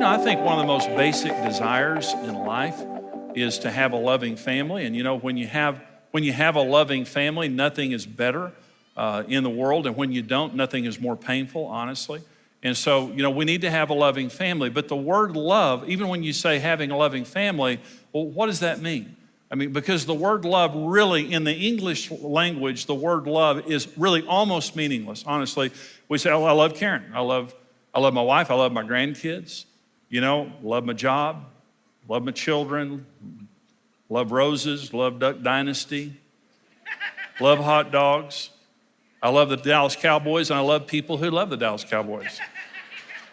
I think one of the most basic desires in life is to have a loving family. And when you have a loving family, nothing is better in the world. And when you don't, nothing is more painful, honestly. And so, we need to have a loving family. But the word love, even when you say having a loving family, well, what does that mean? Because the word love really, in the English language, the word love is really almost meaningless, honestly. We say, oh, I love Karen. I love my wife. I love my grandkids. Love my job, love my children, love roses, love Duck Dynasty, love hot dogs. I love the Dallas Cowboys, and I love people who love the Dallas Cowboys.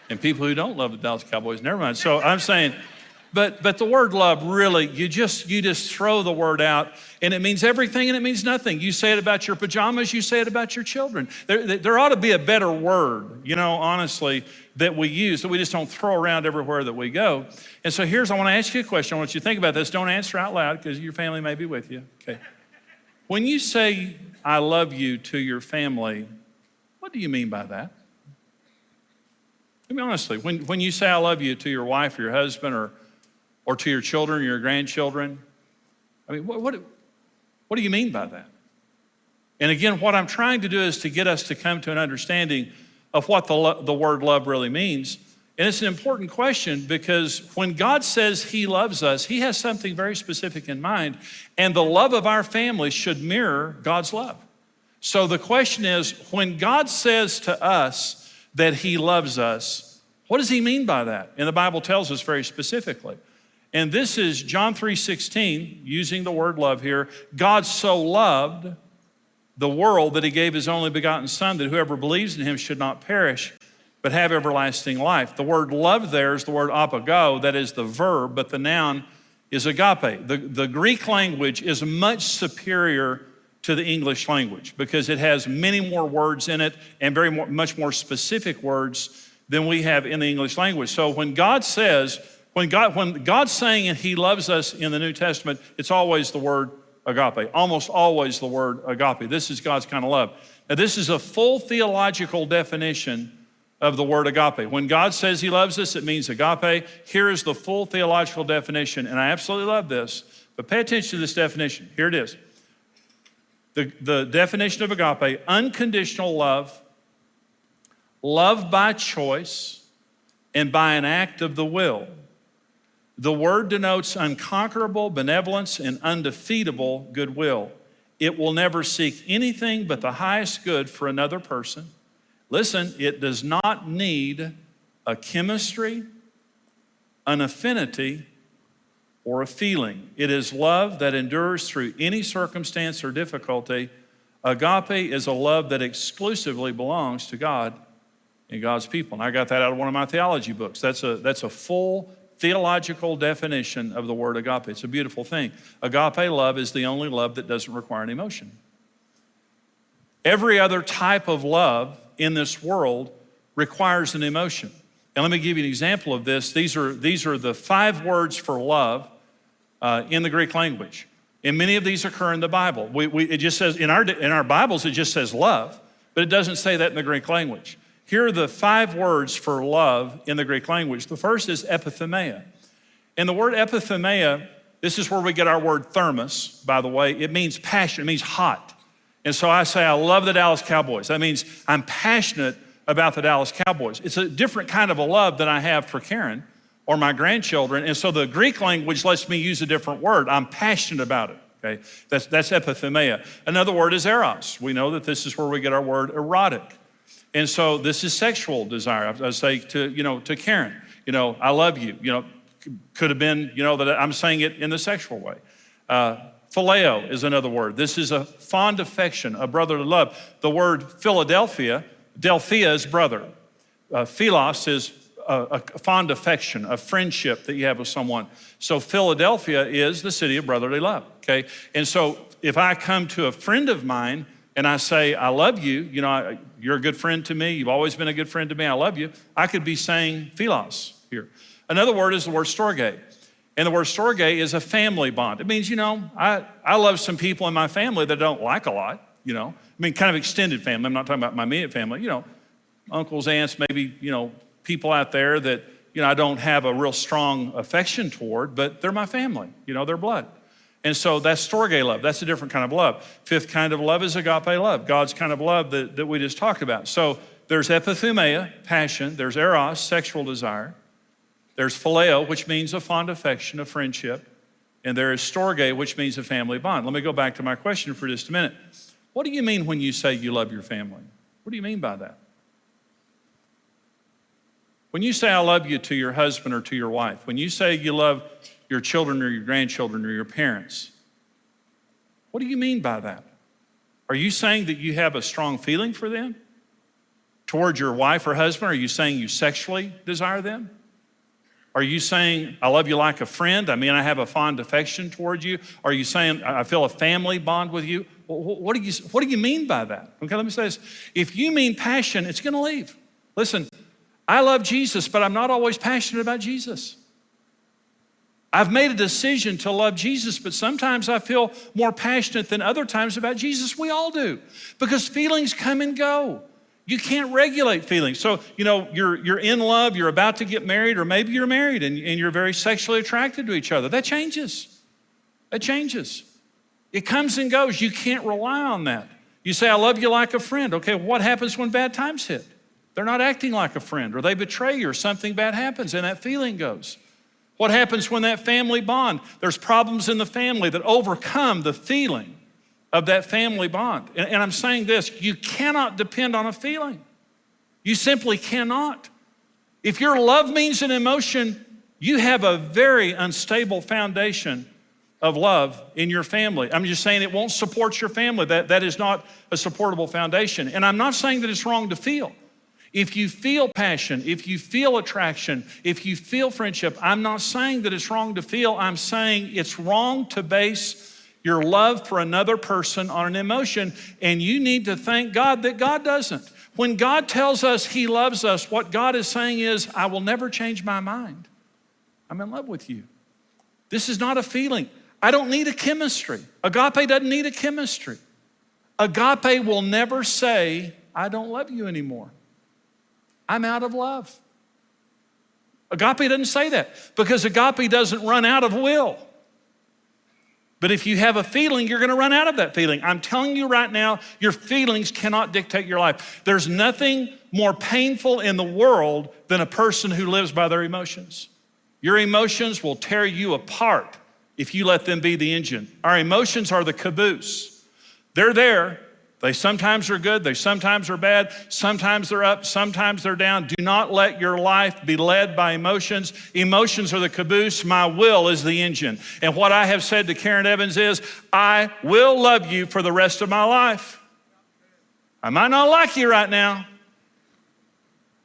And people who don't love the Dallas Cowboys, never mind. So I'm saying, but the word love really, you just throw the word out, and it means everything and it means nothing. You say it about your pajamas, you say it about your children. There ought to be a better word, honestly, that we use, that we just don't throw around everywhere that we go. And so I want to ask you a question. I want you to think about this. Don't answer out loud because your family may be with you. Okay. When you say, I love you to your family, what do you mean by that? Honestly, when you say I love you to your wife or your husband or to your children or your grandchildren, what do you mean by that? And again, what I'm trying to do is to get us to come to an understanding of what the word love really means. And it's an important question because when God says he loves us, he has something very specific in mind, and the love of our family should mirror God's love. So the question is, when God says to us that he loves us, what does he mean by that? And the Bible tells us very specifically. And this is John 3:16, using the word love here. God so loved the world that he gave his only begotten son, that whoever believes in him should not perish, but have everlasting life. The word love there is the word apago, that is the verb, but the noun is agape. The Greek language is much superior to the English language because it has many more words in it and much more specific words than we have in the English language. So when God's saying and he loves us in the New Testament, it's always the word agape, almost always the word agape. This is God's kind of love. Now, this is a full theological definition of the word agape. When God says he loves us, it means agape. Here is the full theological definition, and I absolutely love this, but pay attention to this definition. Here it is. The definition of agape: unconditional love, love by choice, and by an act of the will. The word denotes unconquerable benevolence and undefeatable goodwill. It will never seek anything but the highest good for another person. Listen, it does not need a chemistry, an affinity, or a feeling. It is love that endures through any circumstance or difficulty. Agape is a love that exclusively belongs to God and God's people. And I got that out of one of my theology books. That's a full theological definition of the word agape. It's a beautiful thing. Agape love is the only love that doesn't require an emotion. Every other type of love in this world requires an emotion. And let me give you an example of this. These are the 5 words for love in the Greek language. And many of these occur in the Bible. It just says, in our Bibles, it just says love, but it doesn't say that in the Greek language. Here are the 5 words for love in the Greek language. The first is epithumia. And the word epithumia, this is where we get our word thermos, by the way. It means passion, it means hot. And so I say, I love the Dallas Cowboys. That means I'm passionate about the Dallas Cowboys. It's a different kind of a love than I have for Karen or my grandchildren. And so the Greek language lets me use a different word. I'm passionate about it, okay? That's epithumia. Another word is eros. We know that this is where we get our word erotic. And so this is sexual desire. I say to Karen, I love you. Could have been, that I'm saying it in the sexual way. Phileo is another word. This is a fond affection, a brotherly love. The word Philadelphia, Delphia is brother. Philos is a fond affection, a friendship that you have with someone. So Philadelphia is the city of brotherly love, okay? And so if I come to a friend of mine and I say, I love you, you're a good friend to me, you've always been a good friend to me, I love you, I could be saying philos here. Another word is the word storge. And the word storge is a family bond. It means, I love some people in my family that I don't like a lot, kind of extended family. I'm not talking about my immediate family, uncles, aunts, maybe, people out there that I don't have a real strong affection toward, but they're my family, they're blood. And so that's storge love. That's a different kind of love. Fifth kind of love is agape love, God's kind of love that we just talked about. So there's epithumia, passion. There's eros, sexual desire. There's phileo, which means a fond affection, a friendship. And there is storge, which means a family bond. Let me go back to my question for just a minute. What do you mean when you say you love your family? What do you mean by that? When you say I love you to your husband or to your wife, when you say you love your children or your grandchildren or your parents, what do you mean by that? Are you saying that you have a strong feeling for them? Towards your wife or husband, are you saying you sexually desire them? Are you saying, I love you like a friend? I have a fond affection toward you? Are you saying, I feel a family bond with you? What do you mean by that? Okay, let me say this. If you mean passion, it's gonna leave. Listen, I love Jesus, but I'm not always passionate about Jesus. I've made a decision to love Jesus, but sometimes I feel more passionate than other times about Jesus. We all do, because feelings come and go. You can't regulate feelings. So, you're in love, you're about to get married, or maybe you're married and you're very sexually attracted to each other. That changes. That changes. It comes and goes. You can't rely on that. You say, I love you like a friend. Okay, what happens when bad times hit? They're not acting like a friend, or they betray you, or something bad happens and that feeling goes. What happens when that family bond? There's problems in the family that overcome the feeling of that family bond. And I'm saying this, you cannot depend on a feeling. You simply cannot. If your love means an emotion, you have a very unstable foundation of love in your family. I'm just saying it won't support your family. That is not a supportable foundation. And I'm not saying that it's wrong to feel. If you feel passion, if you feel attraction, if you feel friendship, I'm not saying that it's wrong to feel. I'm saying it's wrong to base your love for another person on an emotion, and you need to thank God that God doesn't. When God tells us he loves us, what God is saying is, I will never change my mind. I'm in love with you. This is not a feeling. I don't need a chemistry. Agape doesn't need a chemistry. Agape will never say, I don't love you anymore. I'm out of love. Agape doesn't say that, because agape doesn't run out of will. But if you have a feeling, you're gonna run out of that feeling. I'm telling you right now, your feelings cannot dictate your life. There's nothing more painful in the world than a person who lives by their emotions. Your emotions will tear you apart if you let them be the engine. Our emotions are the caboose. They're there. They sometimes are good, they sometimes are bad, sometimes they're up, sometimes they're down. Do not let your life be led by emotions. Emotions are the caboose, my will is the engine. And what I have said to Karen Evans is, I will love you for the rest of my life. I might not like you right now.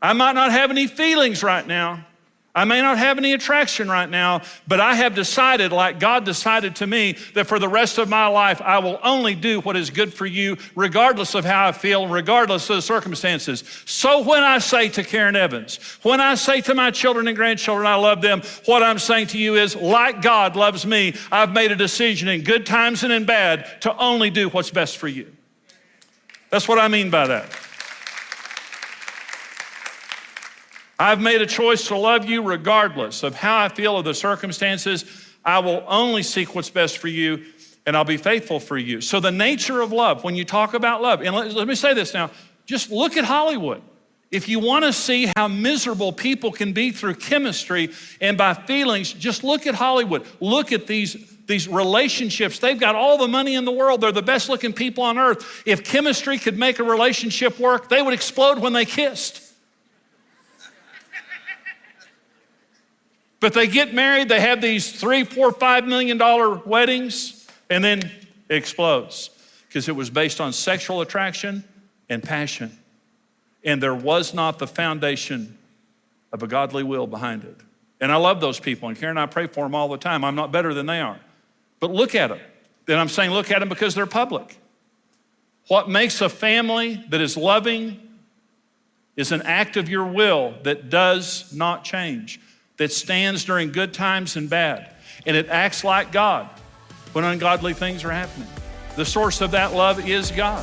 I might not have any feelings right now. I may not have any attraction right now, but I have decided, like God decided to me, that for the rest of my life, I will only do what is good for you, regardless of how I feel, regardless of the circumstances. So when I say to Karen Evans, when I say to my children and grandchildren, I love them, what I'm saying to you is, like God loves me, I've made a decision in good times and in bad to only do what's best for you. That's what I mean by that. I've made a choice to love you regardless of how I feel or the circumstances. I will only seek what's best for you, and I'll be faithful for you. So the nature of love, when you talk about love, and let me say this now, just look at Hollywood. If you want to see how miserable people can be through chemistry and by feelings, just look at Hollywood. Look at these relationships. They've got all the money in the world. They're the best looking people on earth. If chemistry could make a relationship work, they would explode when they kissed. But they get married, they have these $3, $4, $5 million weddings, and then it explodes because it was based on sexual attraction and passion. And there was not the foundation of a godly will behind it. And I love those people, and Karen and I pray for them all the time. I'm not better than they are. But look at them. Then I'm saying look at them because they're public. What makes a family that is loving is an act of your will that does not change, that stands during good times and bad, and it acts like God when ungodly things are happening. The source of that love is God.